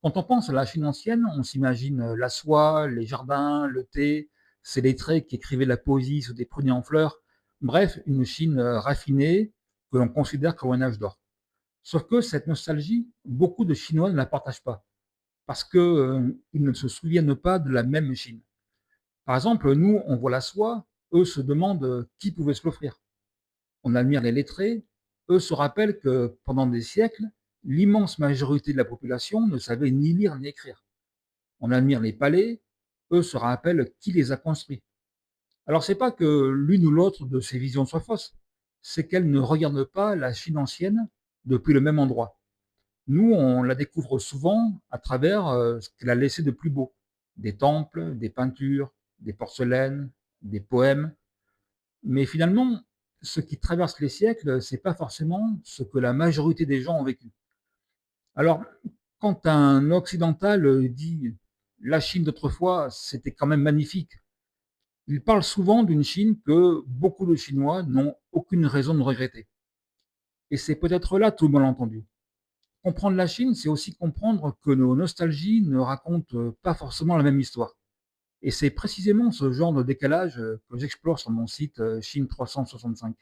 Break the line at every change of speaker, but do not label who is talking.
Quand on pense à la Chine ancienne, on s'imagine la soie, les jardins, le thé, ces lettrés qui écrivaient la poésie sur des pruniers en fleurs. Bref, une Chine raffinée que l'on considère comme un âge d'or. Sauf que cette nostalgie, beaucoup de Chinois ne la partagent pas parce qu'ils ne se souviennent pas de la même Chine. Par exemple, nous, on voit la soie, eux se demandent qui pouvait se l'offrir. On admire les lettrés, eux se rappellent que pendant des siècles, l'immense majorité de la population ne savait ni lire ni écrire. On admire les palais, eux se rappellent qui les a construits. Alors c'est pas que l'une ou l'autre de ces visions soit fausse, c'est qu'elles ne regardent pas la Chine ancienne depuis le même endroit. Nous, on la découvre souvent à travers ce qu'elle a laissé de plus beau. Des temples, des peintures, des porcelaines, des poèmes. Mais finalement, ce qui traverse les siècles, c'est pas forcément ce que la majorité des gens ont vécu. Alors, quand un occidental dit la Chine d'autrefois, c'était quand même magnifique, il parle souvent d'une Chine que beaucoup de Chinois n'ont aucune raison de regretter. Et c'est peut-être là tout le malentendu. Comprendre la Chine, c'est aussi comprendre que nos nostalgies ne racontent pas forcément la même histoire. Et c'est précisément ce genre de décalage que j'explore sur mon site Chine 365.